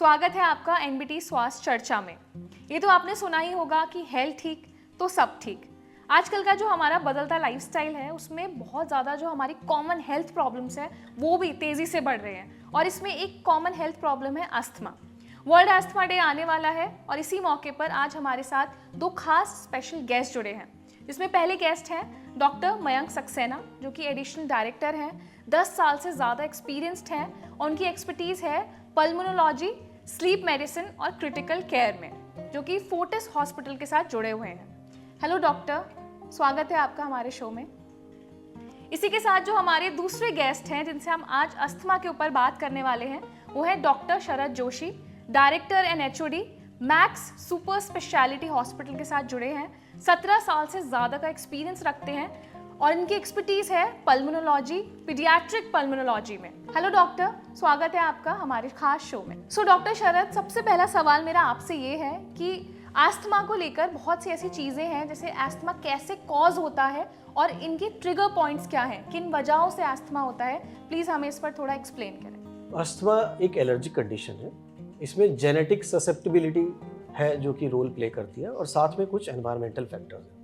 स्वागत है आपका एनबीटी स्वास्थ्य चर्चा में। ये तो आपने सुना ही होगा कि हेल्थ ठीक तो सब ठीक। आजकल का जो हमारा बदलता लाइफस्टाइल है उसमें बहुत ज़्यादा जो हमारी कॉमन हेल्थ प्रॉब्लम्स हैं वो भी तेज़ी से बढ़ रहे हैं और इसमें एक कॉमन हेल्थ प्रॉब्लम है अस्थमा। वर्ल्ड अस्थमा डे आने वाला है और इसी मौके पर आज हमारे साथ दो खास स्पेशल गेस्ट जुड़े हैं, जिसमें पहले गेस्ट हैं डॉक्टर मयंक सक्सेना जो कि एडिशनल डायरेक्टर हैं, 10 साल से ज़्यादा एक्सपीरियंस्ड हैं और उनकी एक्सपर्टीज़ है पल्मोनोलॉजी, स्लीप मेडिसिन और क्रिटिकल केयर में, जो कि फोर्टिस हॉस्पिटल के साथ जुड़े हुए हैं। हेलो डॉक्टर, स्वागत है आपका हमारे शो में। इसी के साथ जो हमारे दूसरे गेस्ट हैं जिनसे हम आज अस्थमा के ऊपर बात करने वाले हैं वो है doctor Sharad Joshi, director and HOD max super speciality hospital के साथ जुड़े हैं। 17 साल से ज़्यादा का एक्सपीरियंस रखते हैं और इनकी एक्सपर्टीज है पल्मोनोलॉजी, पीडियाट्रिक पल्मोनोलॉजी में। हेलो डॉक्टर, स्वागत है आपका हमारे खास शो में। डॉक्टर शरद, सबसे पहला सवाल मेरा आपसे ये है कि अस्थमा को लेकर बहुत सी ऐसी चीज़ें हैं, जैसे अस्थमा कैसे कॉज होता है और इनके ट्रिगर पॉइंट्स क्या हैं, किन वजहों से अस्थमा होता है, प्लीज़ हमें इस पर थोड़ा एक्सप्लेन करें। अस्थमा एक एलर्जिक कंडीशन है। इसमें जेनेटिक ससेप्टिबिलिटी है जो कि रोल प्ले करती है और साथ में कुछ एनवायरमेंटल फैक्टर्स हैं।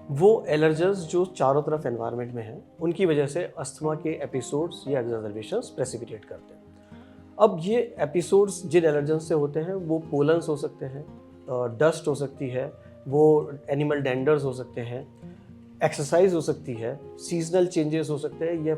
वो एलर्जन्स जो चारों तरफ एनवायरनमेंट में हैं उनकी वजह से अस्थमा के एपिसोड्स या एग्जर्बेशंस प्रेसिपिटेट करते हैं। अब ये एपिसोड्स जिन एलर्जन्स से होते हैं वो पोलन्स हो सकते हैं, डस्ट हो सकती है, वो एनिमल डेंडर्स हो सकते हैं, एक्सरसाइज हो सकती है, सीजनल चेंजेस हो सकते हैं या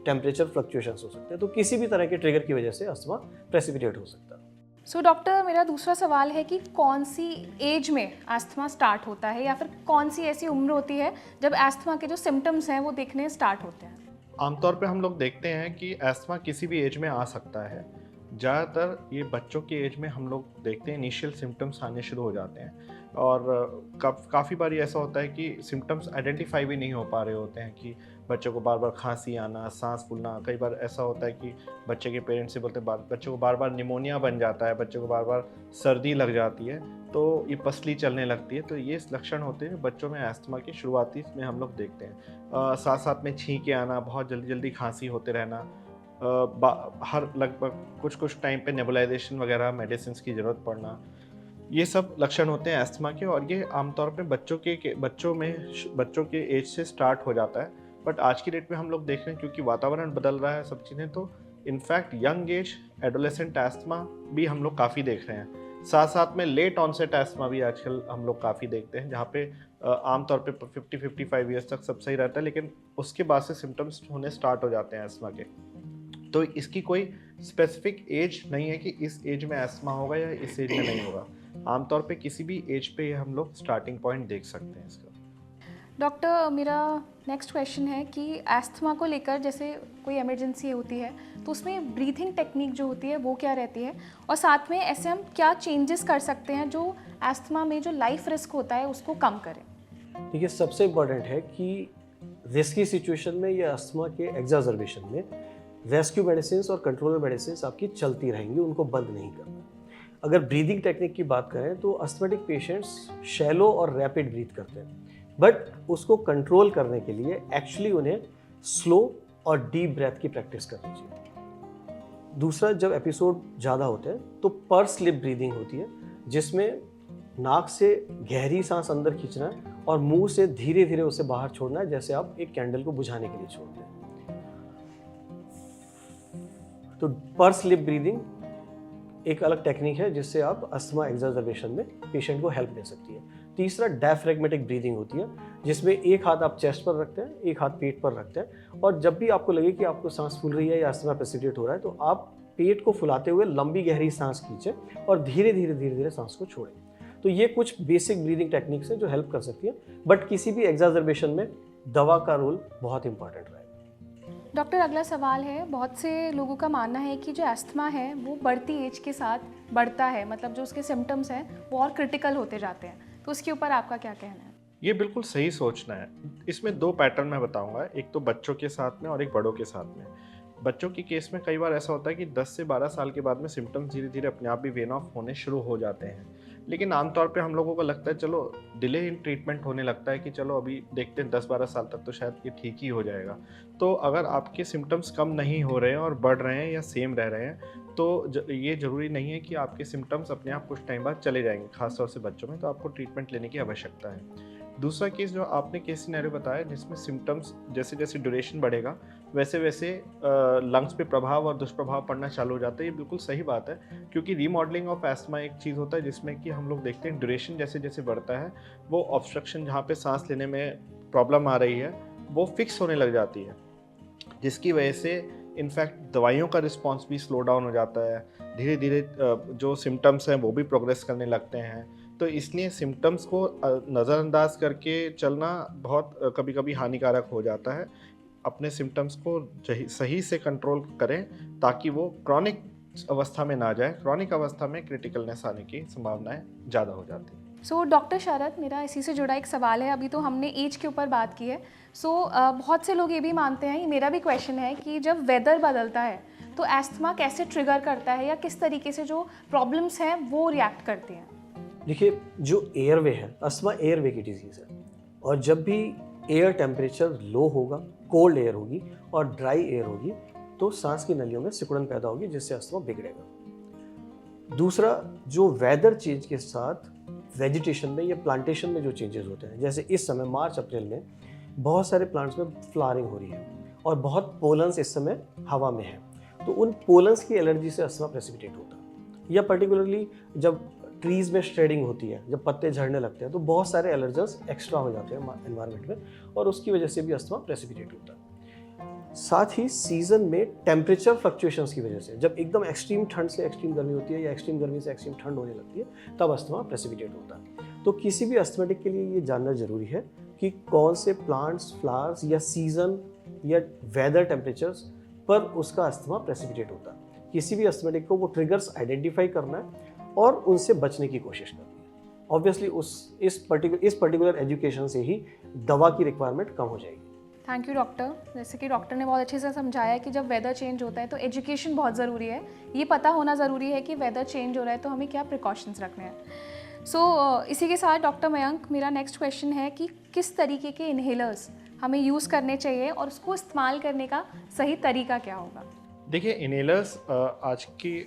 टेम्परेचर फ्लक्चुएशंस हो सकते हैं। तो किसी भी तरह के ट्रिगर की वजह से अस्थमा प्रेसिपिटेट हो सकता है। डॉक्टर, मेरा दूसरा सवाल है कि कौन सी एज में अस्थमा स्टार्ट होता है या फिर कौन सी ऐसी उम्र होती है जब अस्थमा के जो सिम्टम्स हैं वो दिखने स्टार्ट होते हैं? आमतौर पे हम लोग देखते हैं कि अस्थमा किसी भी एज में आ सकता है। ज़्यादातर ये बच्चों की एज में हम लोग देखते हैं इनिशियल सिम्टम्स आने शुरू हो जाते हैं और काफ़ी बार ऐसा होता है कि सिम्टम्स आइडेंटिफाई भी नहीं हो पा रहे होते हैं कि बच्चों को बार बार खांसी आना, सांस फूलना। कई बार ऐसा होता है कि बच्चे के पेरेंट्स से बोलते हैं बच्चे को बार बार निमोनिया बन जाता है, बच्चे को बार बार सर्दी लग जाती है, तो ये पसली चलने लगती है। तो ये लक्षण होते हैं बच्चों में अस्थमा की शुरुआती में हम लोग देखते हैं। साथ साथ में छींके आना, बहुत जल्दी जल्दी खांसी होते रहना, हर लगभग कुछ टाइम पे नेबुलाइजेशन वगैरह मेडिसिन की ज़रूरत पड़ना, ये सब लक्षण होते हैं अस्थमा के। और ये आमतौर पे बच्चों के एज से स्टार्ट हो जाता है। बट आज की डेट में हम लोग देख रहे हैं क्योंकि वातावरण बदल रहा है सब चीज़ें, तो in fact young age adolescent asthma भी हम लोग काफ़ी देख रहे हैं। साथ साथ में लेट ऑनसेट अस्थमा भी आजकल हम लोग काफ़ी देखते हैं, जहाँ पे आमतौर पे 50-55 ईयर्स तक सब सही रहता है, लेकिन उसके बाद से सिम्टम्स होने स्टार्ट हो जाते हैं अस्थमा के। तो इसकी कोई स्पेसिफिक एज नहीं है कि इस एज में अस्थमा होगा या इस एज में नहीं होगा। आमतौर पे किसी भी एज पे हम लोग स्टार्टिंग पॉइंट देख सकते हैं इसका। डॉक्टर, मेरा नेक्स्ट क्वेश्चन है कि अस्थमा को लेकर जैसे कोई इमरजेंसी होती है तो उसमें ब्रीथिंग टेक्निक जो होती है वो क्या रहती है, और साथ में ऐसे हम क्या चेंजेस कर सकते हैं जो अस्थमा में जो लाइफ रिस्क होता है उसको कम करें? देखिए, सबसे इम्पॉर्टेंट है कि रिस्की सिचुएशन में या अस्थमा के एग्जर्बेशन में रेस्क्यू मेडिसिन और कंट्रोलर मेडिसिन आपकी चलती रहेंगी, उनको बंद नहीं करना। अगर ब्रीदिंग टेक्निक की बात करें तो अस्थमेटिक पेशेंट्स शैलो और रैपिड ब्रीथ करते हैं, बट उसको कंट्रोल करने के लिए एक्चुअली उन्हें स्लो और डीप ब्रेथ की प्रैक्टिस करनी चाहिए। दूसरा, जब एपिसोड ज़्यादा होते हैं तो पर स्लिप ब्रीदिंग होती है, जिसमें नाक से गहरी सांस अंदर खींचना है और मुंह से धीरे धीरे उसे बाहर छोड़ना है, जैसे आप एक कैंडल को बुझाने के लिए छोड़ते हैं। तो पर स्लिप ब्रीदिंग एक अलग टेक्निक है जिससे आप अस्थमा एग्जर्बेशन में पेशेंट को हेल्प दे सकती है। तीसरा, डायफ्रैग्मेटिक ब्रीदिंग होती है, जिसमें एक हाथ आप चेस्ट पर रखते हैं, एक हाथ पेट पर रखते हैं, और जब भी आपको लगे कि आपको सांस फूल रही है या अस्थमा प्रेसिपिटेट हो रहा है तो आप पेट को फुलाते हुए लंबी गहरी सांस खींचें और धीरे धीरे सांस को छोड़ें। तो ये कुछ बेसिक ब्रीदिंग टेक्निक्स हैं जो हेल्प कर सकती है, बट किसी भी एग्जर्बेशन में दवा का रोल बहुत इंपॉर्टेंट रहेगा। डॉक्टर, अगला सवाल है, बहुत से लोगों का मानना है कि जो अस्थमा है वो बढ़ती एज के साथ बढ़ता है, मतलब जो उसके सिम्टम्स हैं वो और क्रिटिकल होते जाते हैं, तो उसके ऊपर आपका क्या कहना है? ये बिल्कुल सही सोचना है। इसमें 2 पैटर्न मैं बताऊंगा, एक तो बच्चों के साथ में और एक बड़ों के साथ में। बच्चों की केस में कई बार ऐसा होता है कि 10 से 12 साल के बाद में सिम्टम्स धीरे धीरे अपने आप भी वेन ऑफ होने शुरू हो जाते हैं। लेकिन आमतौर पे हम लोगों को लगता है चलो डिले इन ट्रीटमेंट होने लगता है कि चलो अभी देखते हैं 10-12 साल तक तो शायद ये ठीक ही हो जाएगा। तो अगर आपके सिम्टम्स कम नहीं हो रहे हैं और बढ़ रहे हैं या सेम रह रहे हैं, तो ये ज़रूरी नहीं है कि आपके सिम्टम्स अपने आप कुछ टाइम बाद चले जाएंगे, खासतौर से बच्चों में, तो आपको ट्रीटमेंट लेने की आवश्यकता है। दूसरा केस जो आपने केस सिनेरियो बताया जिसमें सिम्टम्स जैसे जैसे ड्यूरेशन बढ़ेगा वैसे वैसे लंग्स पे प्रभाव और दुष्प्रभाव पड़ना चालू हो जाता है, ये बिल्कुल सही बात है, क्योंकि रीमॉडलिंग ऑफ एस्थमा एक चीज़ होता है जिसमें कि हम लोग देखते हैं ड्यूरेशन जैसे जैसे बढ़ता है वो ऑब्स्ट्रक्शन जहाँ पे सांस लेने में प्रॉब्लम आ रही है वो फिक्स होने लग जाती है, जिसकी वजह से इनफैक्ट दवाइयों का रिस्पॉन्स भी स्लो डाउन हो जाता है, धीरे धीरे जो सिम्टम्स हैं वो भी प्रोग्रेस करने लगते हैं। तो इसलिए सिम्टम्स को नज़रअंदाज करके चलना बहुत कभी कभी हानिकारक हो जाता है। अपने सिम्टम्स को सही से कंट्रोल करें ताकि वो क्रॉनिक अवस्था में ना जाए। क्रॉनिक अवस्था में क्रिटिकलनेस आने की संभावनाएं ज़्यादा हो जाती हैं। सो डॉक्टर शरद, मेरा इसी से जुड़ा एक सवाल है। अभी तो हमने एज के ऊपर बात की है। बहुत से लोग ये भी मानते हैं, ये मेरा भी क्वेश्चन है, कि जब वेदर बदलता है तो एस्थमा कैसे ट्रिगर करता है या किस तरीके से जो प्रॉब्लम्स हैं वो रिएक्ट करते हैं? देखिए, जो एयरवे है, अस्थमा एयरवे की डिजीज़ है, और जब भी एयर टेम्परेचर लो होगा, कोल्ड एयर होगी और ड्राई एयर होगी, तो सांस की नलियों में सिकुड़न पैदा होगी जिससे अस्थमा बिगड़ेगा। दूसरा, जो वेदर चेंज के साथ वेजिटेशन में या प्लांटेशन में जो चेंजेस होते हैं, जैसे इस समय मार्च अप्रैल में बहुत सारे प्लांट्स में फ्लावरिंग हो रही है और बहुत पोलन्स इस समय हवा में है, तो उन पोलन्स की एलर्जी से अस्थमा प्रेसिपिटेट होता है। या पर्टिकुलरली जब ट्रीज़ में श्रेडिंग होती है, जब पत्ते झड़ने लगते हैं, तो बहुत सारे एलर्जेंस एक्स्ट्रा हो जाते हैं एनवायरनमेंट में और उसकी वजह से भी अस्थमा प्रेसिपिटेट होता है। साथ ही सीजन में टेम्परेचर फ्लक्चुएशंस की वजह से, जब एकदम एक्सट्रीम ठंड से एक्सट्रीम गर्मी होती है या एक्सट्रीम गर्मी से एक्सट्रीम ठंड होने लगती है, तब अस्थमा प्रेसिपिटेट होता है। तो किसी भी अस्थमेटिक के लिए ये जानना जरूरी है कि कौन से प्लांट्स, फ्लावर्स या सीजन या वेदर टेम्परेचर्स पर उसका अस्थमा प्रेसिपिटेट होता है। किसी भी अस्थमेटिक को वो ट्रिगर्स आइडेंटिफाई करना है और उनसे बचने की कोशिश करनी है। ऑब्वियसली इस पर्टिकुलर एजुकेशन से ही दवा की रिक्वायरमेंट कम हो जाएगी। Thank you doctor. जैसे कि डॉक्टर ने बहुत अच्छे से समझाया कि जब वेदर चेंज होता है तो एजुकेशन बहुत ज़रूरी है, ये पता होना ज़रूरी है कि वेदर चेंज हो रहा है तो हमें क्या प्रिकॉशंस रखने हैं। इसी के साथ डॉक्टर मयंक, मेरा नेक्स्ट क्वेश्चन है कि किस तरीके के इन्हेलर्स हमें यूज़ करने चाहिए और उसको इस्तेमाल करने का सही तरीका क्या होगा? देखिए, इन्हेलर्स आज की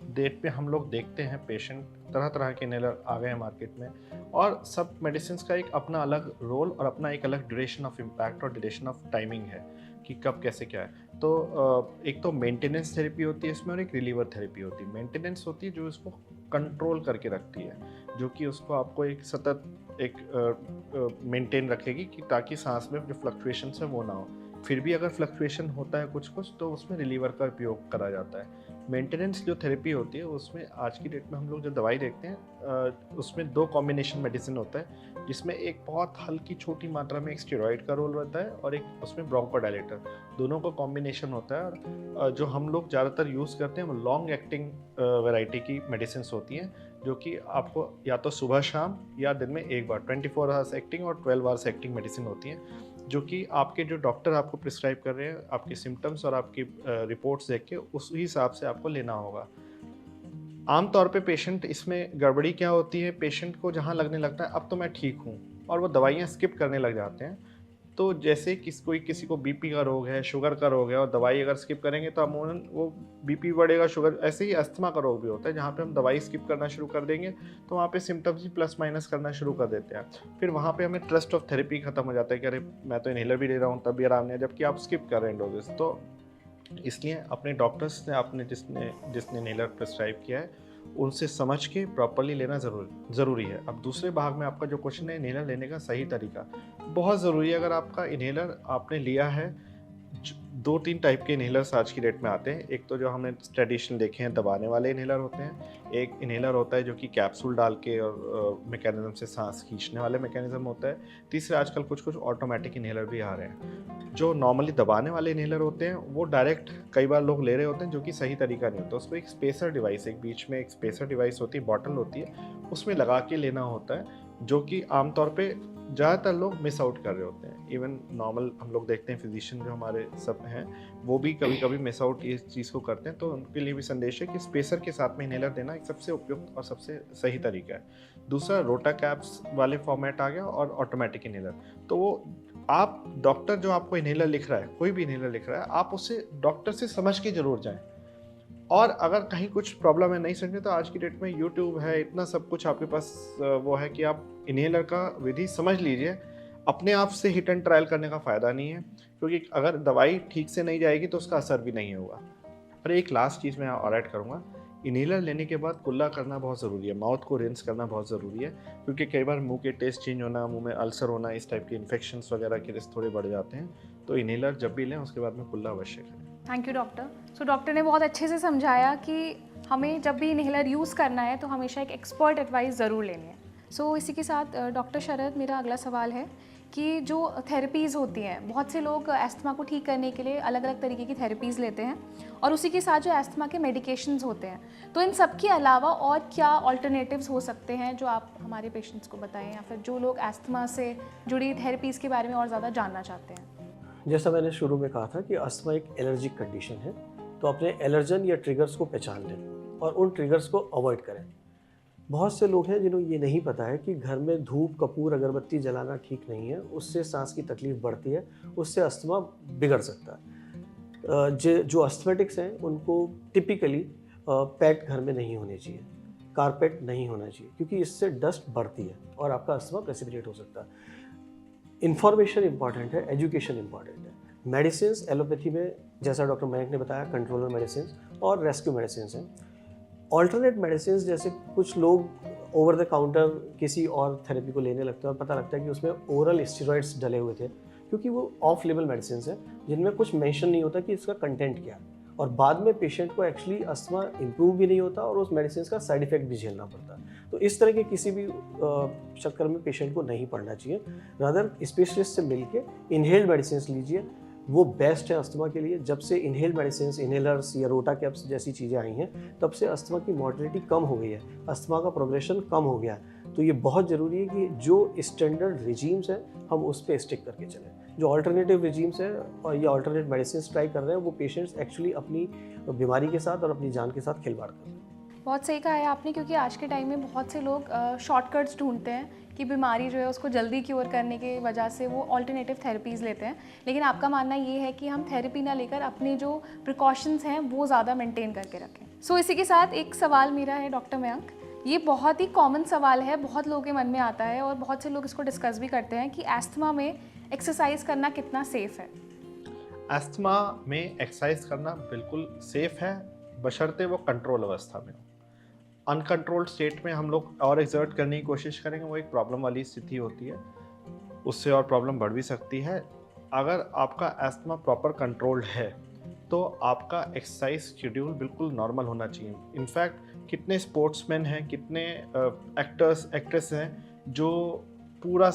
डेट पे हम लोग देखते हैं पेशेंट तरह तरह के इन्हेलर आ गए हैं मार्केट में, और सब मेडिसिन का एक अपना अलग रोल और अपना एक अलग ड्यूरेशन ऑफ इम्पैक्ट और ड्यूरेशन ऑफ टाइमिंग है कि कब कैसे क्या है। तो एक तो मेंटेनेंस थेरेपी होती है इसमें और एक रिलीवर थेरेपी होती है। मेंटेनेंस होती है जो इसको कंट्रोल करके रखती है, जो कि उसको आपको एक सतत एक मेंटेन रखेगी कि ताकि सांस में जो फ्लक्चुएशंस है वो ना हो। फिर भी अगर फ्लक्चुएशन होता है कुछ कुछ तो उसमें रिलीवर का उपयोग करा जाता है। मेंटेनेंस जो थेरेपी होती है उसमें आज की डेट में हम लोग जो दवाई देखते हैं उसमें 2 कॉम्बिनेशन मेडिसिन होता है, जिसमें एक बहुत हल्की छोटी मात्रा में एक स्टेरॉइड का रोल रहता है और एक उसमें ब्रोंकोडायलेटर, दोनों का कॉम्बिनेशन होता है। और जो हम लोग ज़्यादातर यूज़ करते हैं वो लॉन्ग एक्टिंग वैरायटी की मेडिसिन होती हैं, जो कि आपको या तो सुबह शाम या दिन में एक बार 24 आवर्स एक्टिंग और 12 आवर्स एक्टिंग मेडिसिन होती हैं, जो कि आपके जो डॉक्टर आपको प्रिस्क्राइब कर रहे हैं आपके सिम्टम्स और आपकी रिपोर्ट्स देख के उस हिसाब से आपको लेना होगा। आमतौर पे पेशेंट इसमें गड़बड़ी क्या होती है, पेशेंट को जहाँ लगने लगता है अब तो मैं ठीक हूँ और वो दवाइयाँ स्किप करने लग जाते हैं। तो जैसे किसी को बीपी का रोग है, शुगर का रोग है और दवाई अगर स्किप करेंगे तो अमूमन वो बीपी बढ़ेगा, शुगर, ऐसे ही अस्थमा का रोग भी होता है जहाँ पे हम दवाई स्किप करना शुरू कर देंगे तो वहाँ पे सिम्टम्स ही प्लस माइनस करना शुरू कर देते हैं। फिर वहाँ पे हमें ट्रस्ट ऑफ थेरेपी खत्म हो जाता है कि अरे मैं तो इन्हेलर भी ले रहा हूँ तब भी आराम नहीं है, जबकि आप स्किप कर रहे हैं डोजेस। तो इसलिए अपने डॉक्टर्स से आपने जिसने इन्हेलर प्रिस्क्राइब किया है उनसे समझ के प्रॉपरली लेना ज़रूरी है। अब दूसरे भाग में आपका जो क्वेश्चन है इन्हेलर लेने का सही तरीका, बहुत ज़रूरी है। अगर आपका इन्हेलर आपने लिया है, 2-3 टाइप के इन्हेलर्स आज की डेट में आते हैं। एक तो जो हमने ट्रेडिशनल देखे हैं दबाने वाले इन्हेलर होते हैं, एक इन्हेलर होता है जो कि कैप्सूल डाल के और मैकेनिज्म से सांस खींचने वाले मैकेनिज्म होता है। तीसरे आजकल कुछ ऑटोमेटिक इन्हेलर भी आ रहे हैं। जो नॉर्मली दबाने वाले इन्हेलर होते हैं वो डायरेक्ट कई बार लोग ले रहे होते हैं, जो कि सही तरीका नहीं होता। उसको एक स्पेसर डिवाइस, एक बीच में एक स्पेसर डिवाइस होती है, बॉटल होती है, उसमें लगा के लेना होता है, जो कि आमतौर पे ज़्यादातर लोग मिस आउट कर रहे होते हैं। इवन नॉर्मल हम लोग देखते हैं फिजिशियन जो हमारे सब हैं, वो भी कभी कभी मिस आउट इस चीज़ को करते हैं। तो उनके लिए भी संदेश है कि स्पेसर के साथ में इनहेलर देना एक सबसे उपयुक्त और सबसे सही तरीका है। दूसरा रोटा कैप्स वाले फॉर्मेट आ गया और ऑटोमेटिक इनहेलर। तो वो आप डॉक्टर जो आपको इनहेलर लिख रहा है, कोई भी इनहेलर लिख रहा है, आप उससे डॉक्टर से समझ के जरूर जाएं। और अगर कहीं कुछ प्रॉब्लम है नहीं समझे तो आज की डेट में यूट्यूब है, इतना सब कुछ आपके पास वो है कि आप इनहेलर का विधि समझ लीजिए। अपने आप से हिट एंड ट्रायल करने का फ़ायदा नहीं है, क्योंकि अगर दवाई ठीक से नहीं जाएगी तो उसका असर भी नहीं होगा। और एक लास्ट चीज़ मैं और ऐड करूँगा, इनहेलर लेने के बाद कुल्ला करना बहुत ज़रूरी है, माउथ को रिंस करना बहुत ज़रूरी है, क्योंकि कई बार मुंह के टेस्ट चेंज होना, मुंह में अल्सर होना, इस टाइप के इन्फेक्शंस वगैरह के रिस्क थोड़े बढ़ जाते हैं। तो इनहेलर जब भी लें उसके बाद में कुल्ला अवश्य करें। Thank you doctor. So doctor ने बहुत अच्छे से समझाया कि हमें जब भी इनहेलर यूज़ करना है तो हमेशा एक एक्सपर्ट एडवाइस ज़रूर लेनी है। सो इसी के साथ डॉक्टर शरद, मेरा अगला सवाल है कि जो थेरेपीज़ होती हैं, बहुत से लोग एस्थमा को ठीक करने के लिए अलग अलग तरीके की थेरेपीज़ लेते हैं और उसी के साथ जो एस्थमा के मेडिकेशंस होते हैं, तो इन सब के अलावा और क्या ऑल्टरनेटिव्स हो सकते हैं जो आप हमारे पेशेंट्स को बताएं, या फिर जो लोग एस्थमा से जुड़ी थेरेपीज़ के बारे में और ज़्यादा जानना चाहते हैं? जैसा मैंने शुरू में कहा था कि अस्थमा एक एलर्जिक कंडीशन है, तो अपने एलर्जन या ट्रिगर्स को पहचान लें और उन ट्रिगर्स को अवॉइड करें। बहुत से लोग हैं जिन्हें ये नहीं पता है कि घर में धूप, कपूर, अगरबत्ती जलाना ठीक नहीं है, उससे सांस की तकलीफ बढ़ती है, उससे अस्थमा बिगड़ सकता है। जो अस्थमेटिक्स हैं उनको टिपिकली पैक घर में नहीं होने चाहिए, कारपेट नहीं होना चाहिए, क्योंकि इससे डस्ट बढ़ती है और आपका अस्थमा प्रेसिपिटेट हो सकता है। इन्फॉर्मेशन इंपॉर्टेंट है, एजुकेशन इंपॉर्टेंट है। मेडिसिन एलोपैथी में जैसा डॉक्टर मयंक ने बताया कंट्रोलर मेडिसिन और रेस्क्यू मेडिसिन हैं। ऑल्टरनेट मेडिसिन जैसे कुछ लोग ओवर द काउंटर किसी और थेरेपी को लेने लगते हैं और पता लगता है कि उसमें ओरल स्टेरॉइड्स डले हुए थे, क्योंकि वो ऑफ लेबल मेडिसिन हैं जिनमें कुछ मेंशन नहीं होता कि इसका कंटेंट क्या है, और बाद में पेशेंट को एक्चुअली अस्थमा इंप्रूव भी नहीं होता और उस मेडिसिन का साइड इफेक्ट भी झेलना पड़ता है। तो इस तरह के किसी भी चक्कर में पेशेंट को नहीं पड़ना चाहिए। रादर स्पेशलिस्ट से मिलके इनहेल्ड मेडिसिन लीजिए, वो बेस्ट है अस्थमा के लिए। जब से इनहेल्ड मेडिसिन, इनहेलर्स या रोटा कैप्स जैसी चीज़ें आई हैं, तब से अस्थमा की मॉर्टेलिटी कम हो गई है, अस्थमा का प्रोग्रेशन कम हो गया है। तो ये बहुत ज़रूरी है कि जो स्टैंडर्ड रिजीम्स हैं हम उस पर स्टिक करके चलें। जो अल्टरनेटिव रिजीम्स हैं और ये अल्टरनेट मेडिसिन ट्राई कर रहे हैं, वो पेशेंट्स एक्चुअली अपनी बीमारी के साथ और अपनी जान के साथ खिलवाड़ कर रहे हैं। बहुत सही कहा है आपने, क्योंकि आज के टाइम में बहुत से लोग शॉर्टकट्स ढूंढते हैं कि बीमारी जो है उसको जल्दी क्योर करने की वजह से वो ऑल्टरनेटिव थेरेपीज़ लेते हैं। लेकिन आपका मानना ये है कि हम थेरेपी ना लेकर अपने जो प्रिकॉशंस हैं वो ज़्यादा मेंटेन करके रखें। सो इसी के साथ एक सवाल मेरा है डॉक्टर मयंक, ये बहुत ही कॉमन सवाल है, बहुत लोगों के मन में आता है और बहुत से लोग इसको डिस्कस भी करते हैं कि एस्थमा में एक्सरसाइज करना कितना सेफ़ है। एस्थमा में एक्सरसाइज करना बिल्कुल सेफ है, बशर्ते वो कंट्रोल अवस्था में हो। अनकंट्रोल्ड स्टेट में हम लोग और एक्सर्ट करने की कोशिश करेंगे, वो एक प्रॉब्लम वाली स्थिति होती है, उससे और प्रॉब्लम बढ़ भी सकती है। अगर आपका एस्थमा प्रॉपर कंट्रोल्ड है तो आपका एक्सरसाइज शेड्यूल बिल्कुल नॉर्मल होना चाहिए। इनफैक्ट कितने स्पोर्ट्समैन हैं, कितने एक्टर्स एक्ट्रेस हैं जो पूरा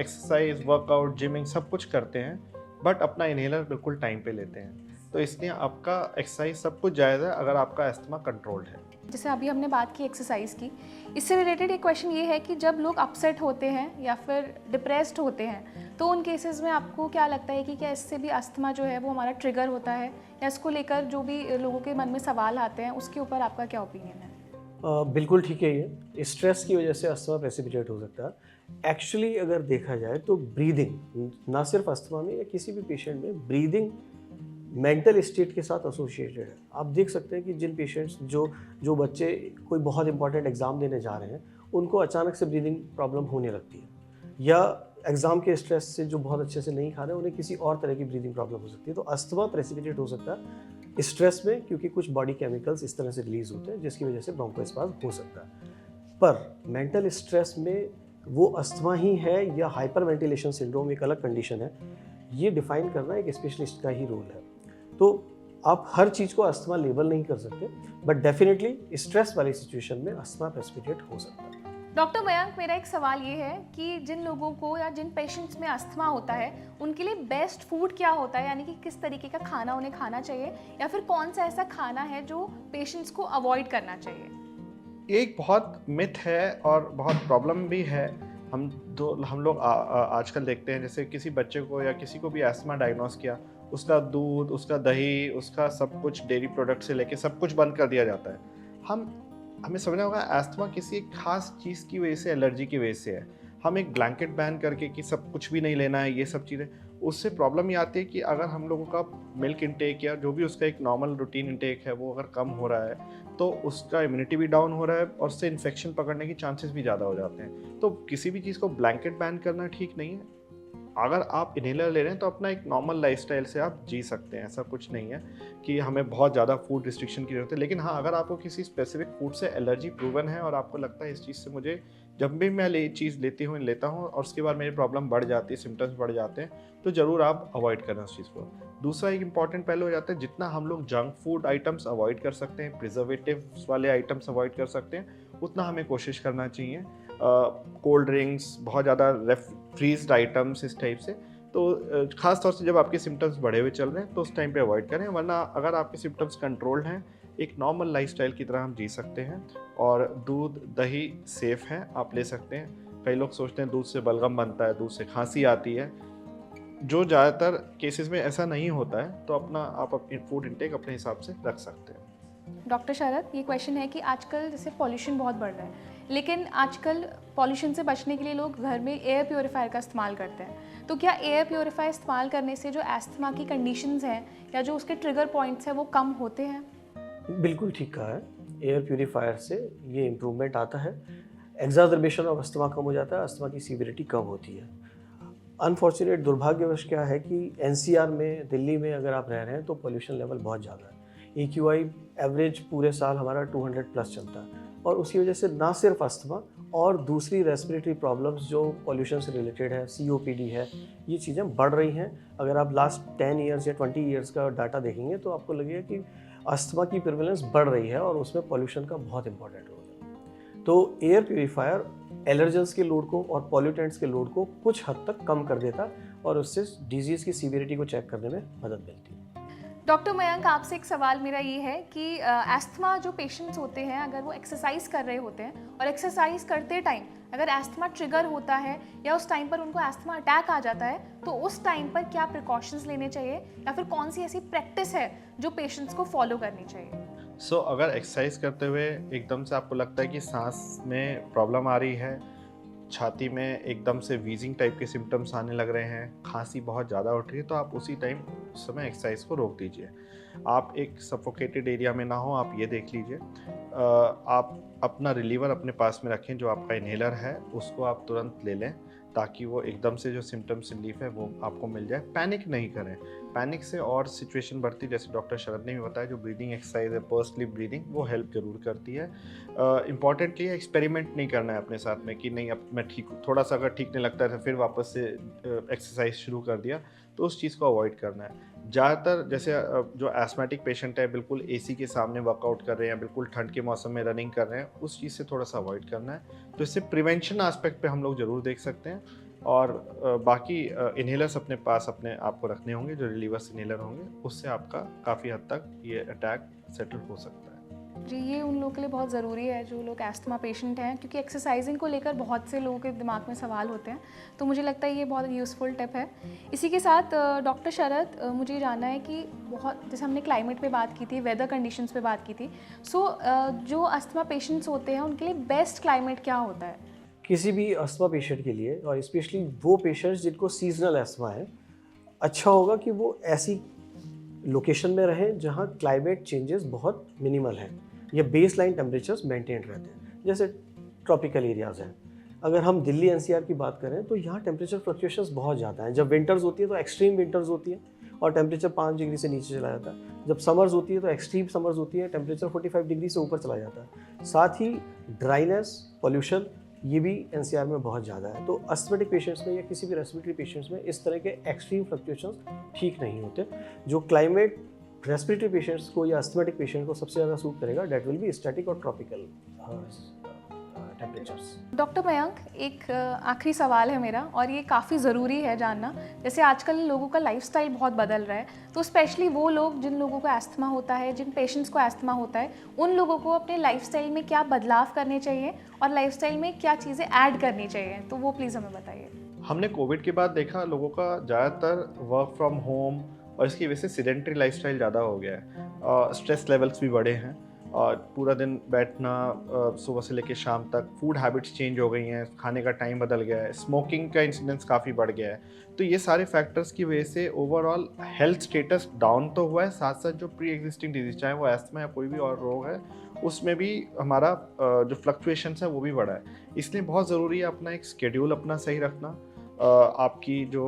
एक्सरसाइज, वर्कआउट, जिमिंग सब कुछ करते हैं, बट अपना इनहेलर बिल्कुल टाइम पे लेते हैं। तो इसलिए आपका एक्सरसाइज सब कुछ जायज़ है अगर आपका एस्थमा कंट्रोल्ड है। जैसे अभी हमने बात की एक्सरसाइज की, इससे रिलेटेड एक क्वेश्चन ये है कि जब लोग अपसेट होते हैं या फिर डिप्रेस्ड होते हैं, तो उन केसेस में आपको क्या लगता है कि क्या इससे भी अस्थमा जो है वो हमारा ट्रिगर होता है, या इसको लेकर जो भी लोगों के मन में सवाल आते हैं उसके ऊपर आपका क्या ओपिनियन है? बिल्कुल ठीक है। ये स्ट्रेस की वजह से अस्थमा प्रेसिपिटेट हो सकता है। एक्चुअली अगर देखा जाए तो ब्रीदिंग, ना सिर्फ अस्थमा में या किसी भी पेशेंट में, ब्रीदिंग मेंटल स्टेट के साथ एसोसिएटेड है। आप देख सकते हैं कि जिन पेशेंट्स जो बच्चे कोई बहुत इंपॉर्टेंट एग्ज़ाम देने जा रहे हैं, उनको अचानक से ब्रीदिंग प्रॉब्लम होने लगती है, या एग्ज़ाम के स्ट्रेस से जो बहुत अच्छे से नहीं खा रहे उन्हें किसी और तरह की ब्रीदिंग प्रॉब्लम हो सकती है। तो अस्थमा प्रेसिपिटेट हो सकता है स्ट्रेस में, क्योंकि कुछ बॉडी केमिकल्स इस तरह से रिलीज होते हैं जिसकी वजह से ब्रोंकोस्पाज्म हो सकता है। पर मेंटल स्ट्रेस में वो अस्थमा ही है या हाइपर वेंटिलेशन सिंड्रोम एक अलग कंडीशन है, ये डिफाइन करना एक स्पेशलिस्ट का ही रोल है। तो आप हर चीज़ को अस्थमा लेबल नहीं कर सकते, बट डेफिनेटली स्ट्रेस वाली सिचुएशन में अस्थमा प्रेसिपिटेट हो सकता है। डॉक्टर मयंक, मेरा एक सवाल ये है कि जिन लोगों को या जिन पेशेंट्स में अस्थमा होता है उनके लिए बेस्ट फूड क्या होता है, यानी कि किस तरीके का खाना उन्हें खाना चाहिए, या फिर कौन सा ऐसा खाना है जो पेशेंट्स को अवॉइड करना चाहिए? ये एक बहुत मिथ है और बहुत प्रॉब्लम भी है। हम लोग आजकल देखते हैं, जैसे किसी बच्चे को या किसी को भी एस्मा डायग्नोस किया, उसका दूध, उसका दही, उसका सब कुछ डेयरी प्रोडक्ट से लेके सब कुछ बंद कर दिया जाता है। हमें समझना होगा एस्थमा किसी एक खास चीज़ की वजह से, एलर्जी की वजह से है। हम एक ब्लैंकेट बैन करके कि सब कुछ भी नहीं लेना है, ये सब चीज़ें, उससे प्रॉब्लम ये आती है कि अगर हम लोगों का मिल्क इंटेक या जो भी उसका एक नॉर्मल रूटीन इंटेक है वो अगर कम हो रहा है तो उसका इम्यूनिटी भी डाउन हो रहा है और उससे इन्फेक्शन पकड़ने की चांसेस भी ज़्यादा हो जाते हैं। तो किसी भी चीज़ को ब्लैंकेट बैन करना ठीक नहीं है। अगर आप इन्हेलर ले रहे हैं तो अपना एक नॉर्मल लाइफस्टाइल से आप जी सकते हैं, ऐसा कुछ नहीं है कि हमें बहुत ज़्यादा फूड रिस्ट्रिक्शन की जरूरत है। लेकिन हाँ, अगर आपको किसी स्पेसिफिक फूड से एलर्जी प्रूवन है और आपको लगता है इस चीज़ से मुझे, जब भी मैं चीज़ लेता हूँ और उसके बाद मेरी प्रॉब्लम बढ़ जाती है, सिम्टम्स बढ़ जाते हैं, तो ज़रूर आप अवॉइड करें उस चीज़ को। दूसरा एक इंपॉर्टेंट पहलू हो जाता है, जितना हम लोग जंक फूड आइटम्स अवॉइड कर सकते हैं, प्रिजर्वेटिव्स वाले आइटम्स अवॉइड कर सकते हैं, उतना हमें कोशिश करना चाहिए। कोल्ड ड्रिंक्स, बहुत ज़्यादा फ्रीज्ड आइटम्स, इस टाइप से, तो ख़ास तौर से जब आपके सिम्टम्स बढ़े हुए चल रहे हैं तो उस टाइम पे अवॉइड करें। वरना अगर आपके सिम्टम्स कंट्रोल्ड हैं, एक नॉर्मल लाइफस्टाइल की तरह हम जी सकते हैं और दूध दही सेफ़ है, आप ले सकते हैं। कई लोग सोचते हैं दूध से बलगम बनता है, दूध से खांसी आती है, जो ज़्यादातर केसेस में ऐसा नहीं होता है। तो आप अपनी फूड इंटेक अपने हिसाब से रख सकते हैं। डॉक्टर शरद, ये क्वेश्चन है कि आजकल जैसे पॉल्यूशन बहुत बढ़ रहा है, लेकिन आजकल पॉल्यूशन से बचने के लिए लोग घर में एयर प्योरीफायर का इस्तेमाल करते हैं। तो क्या एयर प्योरीफायर इस्तेमाल करने से जो एस्थमा की कंडीशंस हैं या जो उसके ट्रिगर पॉइंट्स हैं वो कम होते हैं? बिल्कुल ठीक कहा है। एयर प्यूरीफायर से ये इम्प्रूवमेंट आता है, एक्साजर्बेशन ऑफ अस्थमा कम हो जाता है, अस्थमा की सीवियरिटी कम होती है। अनफॉर्चुनेट दुर्भाग्यवश क्या है कि एनसीआर में, दिल्ली में अगर आप रह रहे हैं तो पोल्यूशन लेवल बहुत ज़्यादा है। AQI एवरेज पूरे साल हमारा 200 प्लस चलता है और उसकी वजह से ना सिर्फ अस्थमा और दूसरी रेस्पिरेटरी प्रॉब्लम्स जो पोल्यूशन से रिलेटेड है, COPD है, ये चीज़ें बढ़ रही हैं। अगर आप लास्ट 10 ईयर्स या 20 ईयर्स का डाटा देखेंगे तो आपको लगेगा कि अस्थमा की प्रिवेलेंस बढ़ रही है और उसमें पोल्यूशन का बहुत इंपॉर्टेंट रोल है। तो एयर प्यूरीफायर एलर्जेंस के लोड को और पॉल्यूटेंट्स के लोड को कुछ हद तक कम कर देता और उससे डिजीज़ की सीवियरिटी को चेक करने में मदद मिलती है। डॉक्टर मयंक, आपसे एक सवाल मेरा ये है कि एस्थमा जो पेशेंट्स होते हैं, अगर वो एक्सरसाइज कर रहे होते हैं और एक्सरसाइज करते टाइम अगर एस्थमा ट्रिगर होता है या उस टाइम पर उनको एस्थमा अटैक आ जाता है, तो उस टाइम पर क्या प्रिकॉशंस लेने चाहिए या फिर कौन सी ऐसी प्रैक्टिस है जो पेशेंट्स को फॉलो करनी चाहिए? अगर एक्सरसाइज करते हुए एकदम से आपको लगता है कि सांस में प्रॉब्लम आ रही है, छाती में एकदम से वीजिंग टाइप के सिम्टम्स आने लग रहे हैं, खांसी बहुत ज़्यादा उठ रही है, तो आप उसी टाइम उस समय एक्सरसाइज को रोक दीजिए। आप एक सफोकेटेड एरिया में ना हो, आप ये देख लीजिए। आप अपना रिलीवर अपने पास में रखें, जो आपका इन्हेलर है उसको आप तुरंत ले लें ताकि वो एकदम से जो सिम्टम्स रिलीफ है वो आपको मिल जाए। पैनिक नहीं करें, पैनिक से और सिचुएशन बढ़ती, जैसे डॉक्टर शरद ने भी बताया, जो ब्रीदिंग एक्सरसाइज है, पर्सनली ब्रीदिंग, वो हेल्प जरूर करती है। इम्पॉर्टेंटली एक्सपेरिमेंट नहीं करना है अपने साथ में कि नहीं अब मैं ठीक हूँ, थोड़ा सा अगर ठीक नहीं लगता है तो फिर वापस से एक्सरसाइज शुरू कर दिया, तो उस चीज़ को अवॉइड करना है। ज़्यादातर जैसे जो एस्थमेटिक पेशेंट है, बिल्कुल AC के सामने वर्कआउट कर रहे हैं, बिल्कुल ठंड के मौसम में रनिंग कर रहे हैं, उस चीज़ से थोड़ा सा अवॉइड करना है। तो इससे प्रिवेंशन एस्पेक्ट पे हम लोग ज़रूर देख सकते हैं। और बाकी इन्हेलर्स अपने पास अपने आप को रखने होंगे, जो रिलीवर्स इन्हेलर होंगे, उससे आपका काफ़ी हद तक ये अटैक सेटल हो सकता है। जी, ये उन लोगों के लिए बहुत ज़रूरी है जो लोग एस्थमा पेशेंट हैं, क्योंकि एक्सरसाइजिंग को लेकर बहुत से लोगों के दिमाग में सवाल होते हैं। तो मुझे लगता है ये बहुत यूज़फुल टिप है। इसी के साथ डॉक्टर शरद, मुझे जानना है कि बहुत, जैसे हमने क्लाइमेट पे बात की थी, वेदर कंडीशंस पे बात की थी, जो अस्थमा पेशेंट्स होते हैं उनके लिए बेस्ट क्लाइमेट क्या होता है? किसी भी अस्थमा पेशेंट के लिए, और स्पेशली वो पेशेंट्स जिनको सीजनल अस्थमा है, अच्छा होगा कि वो ऐसी लोकेशन में रहें जहाँ क्लाइमेट चेंजेस बहुत मिनिमल हैं या बेस लाइन टेम्परेचर्स मेंटेन रहते हैं, जैसे ट्रॉपिकल एरियाज़ हैं। अगर हम दिल्ली NCR की बात करें तो यहाँ टेम्परेचर फ्लक्चुएशंस बहुत ज़्यादा हैं। जब विंटर्स होती है तो एक्सट्रीम विंटर्स होती है और टेम्परेचर 5 डिग्री से नीचे चला जाता है। जब समर्स होती है तो एक्सट्रीम समर्स होती है, टेम्परेचर 45 डिग्री से ऊपर चला जाता है। साथ ही ड्राइनेस, पोल्यूशन, ये भी NCR में बहुत ज़्यादा है। तो अस्थमेटिक पेशेंट्स में या किसी भी रेस्पिरेटरी पेशेंट्स में इस तरह के एक्सट्रीम फ्लक्चुएशंस ठीक नहीं होते। जो क्लाइमेट रेस्पिरेटरी पेशेंट्स को या अस्थमेटिक पेशेंट को सबसे ज़्यादा सूट करेगा, डेट विल बी स्टैटिक और ट्रॉपिकल टेम्परेचर्स। डॉक्टर मयंक, एक आखिरी सवाल है मेरा और ये काफ़ी ज़रूरी है जानना। जैसे आजकल लोगों का लाइफस्टाइल बहुत बदल रहा है, तो स्पेशली वो लोग जिन लोगों को एस्थमा होता है, जिन पेशेंट्स को एस्थमा होता है, उन लोगों को अपने लाइफस्टाइल में क्या बदलाव करने चाहिए और लाइफस्टाइल में क्या चीज़ें ऐड करनी चाहिए, तो वो प्लीज़ हमें बताइए। हमने कोविड के बाद देखा लोगों का ज़्यादातर वर्क फ्रॉम होम और इसकी वजह से सीडेंटरी लाइफस्टाइल ज़्यादा हो गया है। स्ट्रेस लेवल्स भी बढ़े हैं और पूरा दिन बैठना, सुबह से लेकर शाम तक, फूड हैबिट्स चेंज हो गई हैं, खाने का टाइम बदल गया है, स्मोकिंग का इंसिडेंस काफ़ी बढ़ गया है। तो ये सारे फैक्टर्स की वजह से ओवरऑल हेल्थ स्टेटस डाउन तो हुआ है, साथ साथ जो प्री एग्जिस्टिंग डिजीज, चाहे वो एस्थमा या कोई भी और रोग है, उसमें भी हमारा जो फ्लक्चुएशंस है वो भी बढ़ा है। इसलिए बहुत ज़रूरी है अपना एक शेड्यूल अपना सही रखना, आपकी जो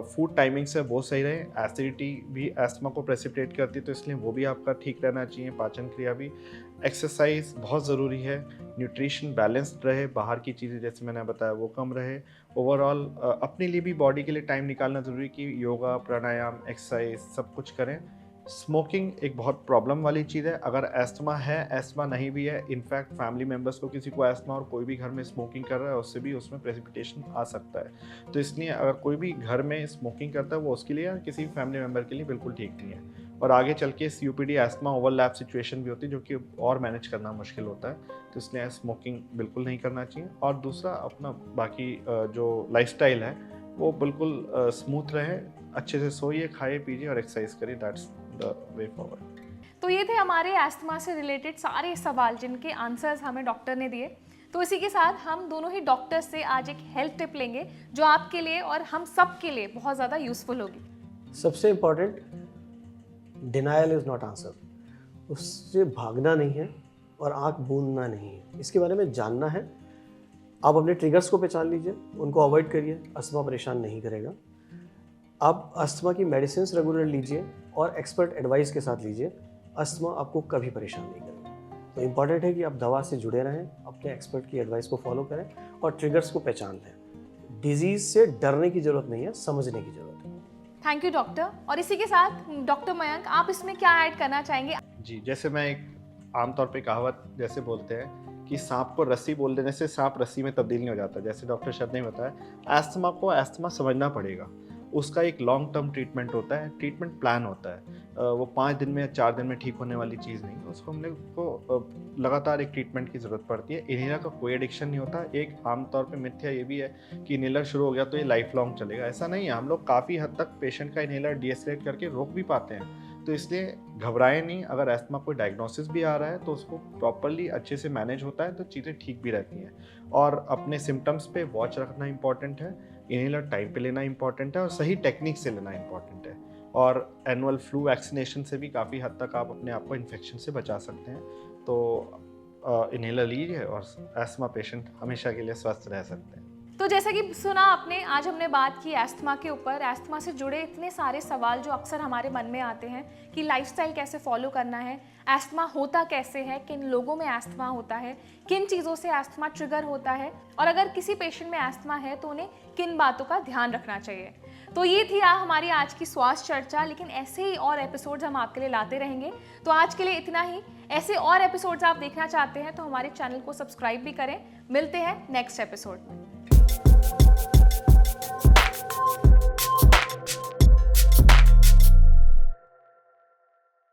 फूड टाइमिंग्स है वो सही रहे। एसिडिटी भी एस्थमा को प्रेसिपिटेट करती है, तो इसलिए वो भी आपका ठीक रहना चाहिए, पाचन क्रिया भी। एक्सरसाइज बहुत ज़रूरी है, न्यूट्रिशन बैलेंस्ड रहे, बाहर की चीज़ें जैसे मैंने बताया वो कम रहे। ओवरऑल अपने लिए भी बॉडी के लिए टाइम निकालना ज़रूरी कि योगा, प्राणायाम, एक्सरसाइज सब कुछ करें। स्मोकिंग एक बहुत प्रॉब्लम वाली चीज़ है। अगर एस्थमा है, एस्थमा नहीं भी है, इनफैक्ट फैमिली मेम्बर्स को किसी को एस्थमा और कोई भी घर में स्मोकिंग कर रहा है, उससे भी उसमें प्रेसिपिटेशन आ सकता है। तो इसलिए अगर कोई भी घर में स्मोकिंग करता है वो उसके लिए या किसी फैमिली मेम्बर के लिए बिल्कुल ठीक नहीं है। और आगे चल के सीओपीडी एस्थमा ओवरलैप सिचुएशन भी होती है जो कि और मैनेज करना मुश्किल होता है, तो इसलिए स्मोकिंग बिल्कुल नहीं करना चाहिए। और दूसरा अपना बाकी जो लाइफस्टाइल है वो बिल्कुल स्मूथ रहे, अच्छे से सोइए, खाइए, पीजिए और एक्सरसाइज करिए। That's the way forward. तो ये थे हमारे एस्थमा से रिलेटेड सारे सवाल जिनके आंसर्स हमें डॉक्टर ने दिए। तो इसी के साथ हम दोनों ही डॉक्टर से आज एक हेल्थ टिप लेंगे जो आपके लिए और हम सब के लिए बहुत ज़्यादा यूज़फुल होगी। सबसे important, denial is not answer. उससे भागना नहीं है और आंख बूंदना नहीं है, इसके बारे में जानना है। आप अपने ट्रिगर्स को पहचान लीजिए, उनको अवॉइड करिए, अस्थमा परेशान नहीं करेगा। आप अस्थमा की मेडिसिन रेगुलर लीजिए और एक्सपर्ट एडवाइस के साथ लीजिए, अस्थमा आपको कभी परेशान नहीं करेगा। तो इम्पॉर्टेंट है कि आप दवा से जुड़े रहें, अपने एक्सपर्ट की एडवाइस को फॉलो करें और ट्रिगर्स को पहचान लें। डिजीज़ से डरने की ज़रूरत नहीं है, समझने की ज़रूरत है। Thank you doctor. और इसी के साथ डॉक्टर मयंक, आप इसमें क्या ऐड करना चाहेंगे? जी, जैसे मैं एक आमतौर पे कहावत जैसे बोलते हैं कि सांप को रस्सी बोल देने से सांप रस्सी में तब्दील नहीं हो जाता, जैसे डॉक्टर शरद ने बताया, एस्थमा को एस्थमा समझना पड़ेगा। उसका एक लॉन्ग टर्म ट्रीटमेंट होता है, ट्रीटमेंट प्लान होता है। वो 5 दिन में या 4 दिन में ठीक होने वाली चीज़ नहीं है। उसको हमने को लगातार एक ट्रीटमेंट की ज़रूरत पड़ती है। इन्हेलर का कोई एडिक्शन नहीं होता। एक आमतौर पे मिथ्या ये भी है कि इन्हेलर शुरू हो गया तो ये लाइफ लॉन्ग चलेगा, ऐसा नहीं है। हम लोग काफ़ी हद तक पेशेंट का इन्हेलर डीएस्केलेट करके रोक भी पाते हैं। तो इसलिए घबराएं नहीं। अगर एस्थमा कोई डायग्नोसिस भी आ रहा है तो उसको प्रॉपरली अच्छे से मैनेज होता है तो चीज़ें ठीक भी रहती हैं। और अपने सिम्टम्स पे वॉच रखना इंपॉर्टेंट है, इन्हेलर टाइम पे लेना इंपॉर्टेंट है और सही टेक्निक से लेना इंपॉर्टेंट है। और एनुअल फ्लू वैक्सीनेशन से भी काफ़ी हद तक आप अपने आप को इन्फेक्शन से बचा सकते हैं। तो इन्हेलर लीजिए और एस्थमा पेशेंट हमेशा के लिए स्वस्थ रह सकते हैं। तो जैसा कि सुना आपने, आज हमने बात की एस्थमा के ऊपर। एस्थमा से जुड़े इतने सारे सवाल जो अक्सर हमारे मन में आते हैं कि लाइफस्टाइल कैसे फॉलो करना है, एस्थमा होता कैसे है, किन लोगों में एस्थमा होता है, किन चीज़ों से एस्थमा ट्रिगर होता है, और अगर किसी पेशेंट में एस्थमा है तो उन्हें किन बातों का ध्यान रखना चाहिए। तो ये थी हमारी आज की स्वास्थ्य चर्चा, लेकिन ऐसे ही और एपिसोड्स हम आपके लिए लाते रहेंगे। तो आज के लिए इतना ही। ऐसे और एपिसोड्स आप देखना चाहते हैं तो हमारे चैनल को सब्सक्राइब भी करें। मिलते हैं नेक्स्ट एपिसोड में।